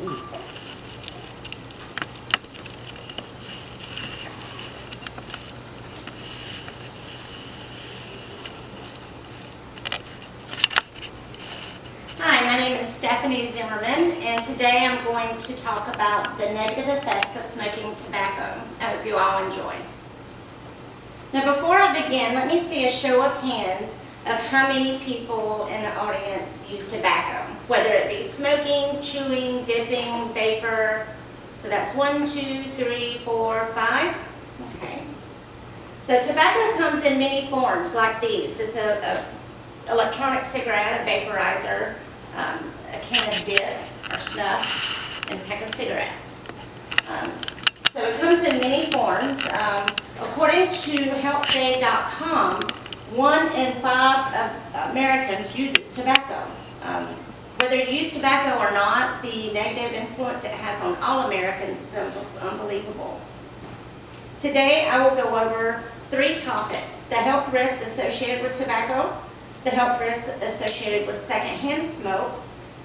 Hi, my name is Stephanie Zimmerman, and today I'm going to talk about the negative effects of smoking tobacco. I hope you all enjoy. Now, before I begin, let me see a show of hands of how many people in the audience use tobacco, whether it be smoking, chewing, dipping, vapor. So that's 1, 2, 3, 4, 5. Okay. So tobacco comes in many forms like these. This is a electronic cigarette, a vaporizer, a can of dip or snuff, and a pack of cigarettes. So it comes in many forms. According to healthday.com, 1 in 5 of Americans uses tobacco. Whether you use tobacco or not, the negative influence it has on all Americans is unbelievable. Today I will go over 3 topics: the health risk associated with tobacco, the health risk associated with secondhand smoke,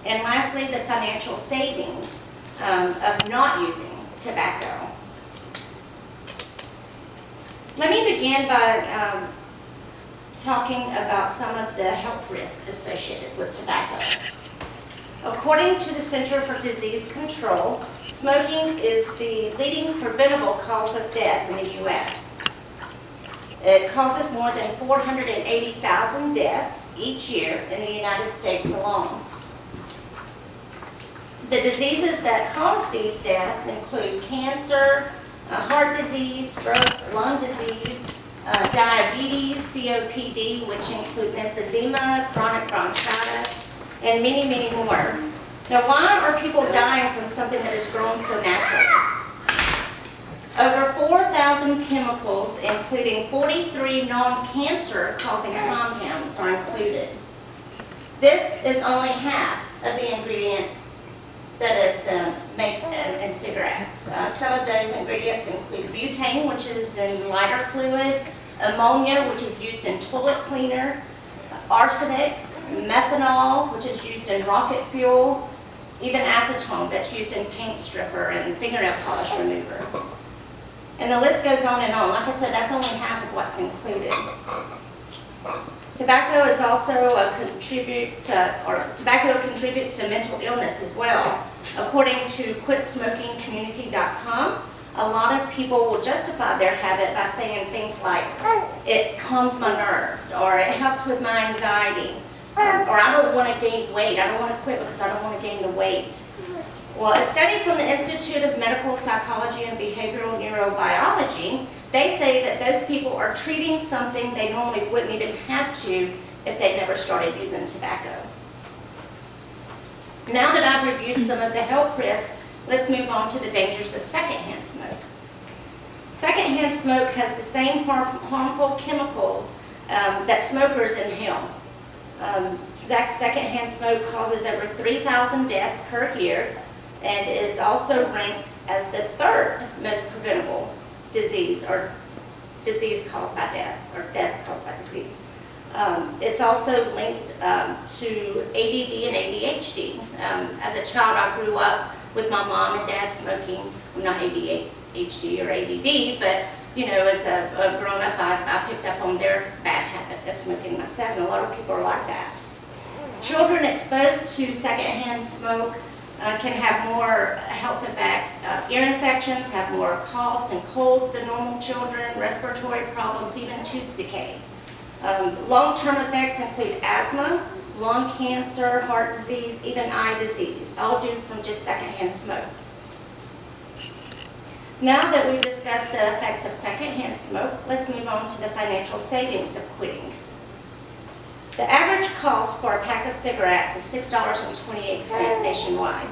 and lastly, the financial savings of not using tobacco. Let me begin by talking about some of the health risks associated with tobacco. According to the Center for Disease Control, smoking is the leading preventable cause of death in the U.S. It causes more than 480,000 deaths each year in the United States alone. The diseases that cause these deaths include cancer, heart disease, stroke, lung disease, diabetes, COPD, which includes emphysema, chronic bronchitis, and many, many more. Now, why are people dying from something that is grown so naturally? Over 4,000 chemicals, including 43 non-cancer causing compounds, are included. This is only half of the ingredients that is made in cigarettes. Some of those ingredients include butane, which is in lighter fluid, ammonia, which is used in toilet cleaner, arsenic, methanol, which is used in rocket fuel, even acetone that's used in paint stripper and fingernail polish remover. And the list goes on and on. Like I said, that's only half of what's included. Tobacco is also tobacco contributes to mental illness as well. According to QuitSmokingCommunity.com, a lot of people will justify their habit by saying things like, it calms my nerves, or it helps with my anxiety, or I don't want to gain weight. I don't want to quit because I don't want to gain the weight. Well, a study from the Institute of Medical Psychology and Behavioral Neurobiology, they say that those people are treating something they normally wouldn't even have to if they never started using tobacco. Now that I've reviewed some of the health risks, let's move on to the dangers of secondhand smoke. Secondhand smoke has the same harmful chemicals that smokers inhale. Secondhand smoke causes over 3,000 deaths per year and is also ranked as the 3rd most preventable disease, or disease caused by death, or death caused by disease. It's also linked to ADD and ADHD. As a child, I grew up with my mom and dad smoking. I'm not ADHD or ADD, but you know, as a grown-up, I picked up on their bad habit of smoking myself, and a lot of people are like that. Children exposed to secondhand smoke can have more health effects. Ear infections, have more coughs and colds than normal children, respiratory problems, even tooth decay. Long-term effects include asthma, lung cancer, heart disease, even eye disease, all due from just secondhand smoke. Now that we've discussed the effects of secondhand smoke, let's move on to the financial savings of quitting. The average cost for a pack of cigarettes is $6.28 nationwide.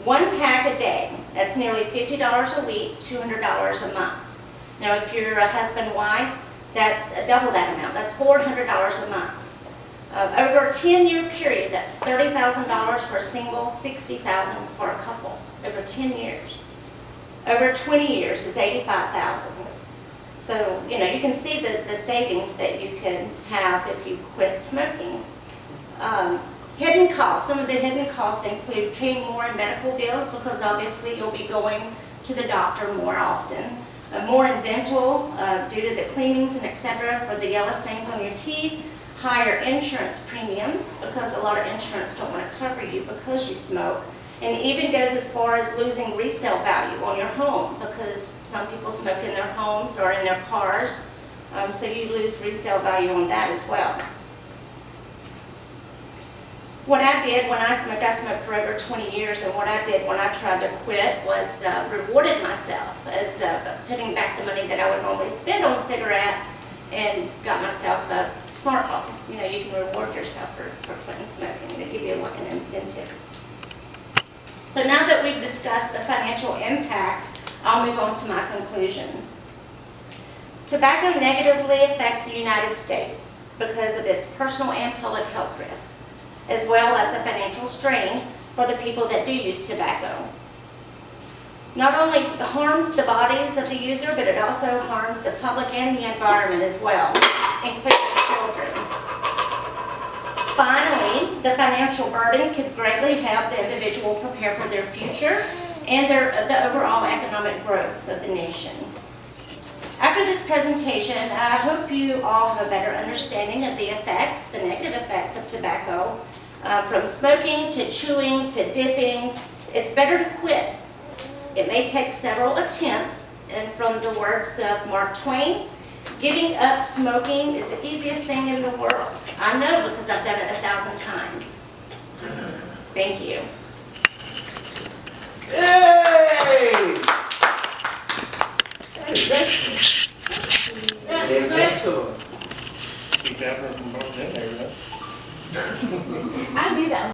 1 pack a day, that's nearly $50 a week, $200 a month. Now if you're a husband-wife, that's double that amount, that's $400 a month. Over a 10-year period, that's $30,000 for a single, $60,000 for a couple, over 10 years. Over 20 years is $85,000. So, you know, you can see the savings that you can have if you quit smoking. Hidden costs. Some of the hidden costs include paying more in medical bills because obviously you'll be going to the doctor more often. More in dental due to the cleanings and etc. for the yellow stains on your teeth. Higher insurance premiums because a lot of insurance don't want to cover you because you smoke. And it even goes as far as losing resale value on your home because some people smoke in their homes or in their cars. So you lose resale value on that as well. What I did when I smoked for over 20 years, and what I did when I tried to quit was rewarded myself as putting back the money that I would normally spend on cigarettes and got myself a smartphone. You know, you can reward yourself for quitting smoking. They give you like an incentive. So now that we've discussed the financial impact, I'll move on to my conclusion. Tobacco negatively affects the United States because of its personal and public health risks, as well as the financial strain for the people that do use tobacco. Not only harms the bodies of the user, but it also harms the public and the environment as well, including children. Finally, the financial burden could greatly help the individual prepare for their future and the overall economic growth of the nation. After this presentation, I hope you all have a better understanding of the effects, the negative effects of tobacco, from smoking to chewing to dipping. It's better to quit. It may take several attempts, and from the words of Mark Twain, giving up smoking is the easiest thing in the world. I know because I've done it 1,000 times. Thank you. Yay! That is excellent. That is excellent. Keep that from both in there, right? I knew that.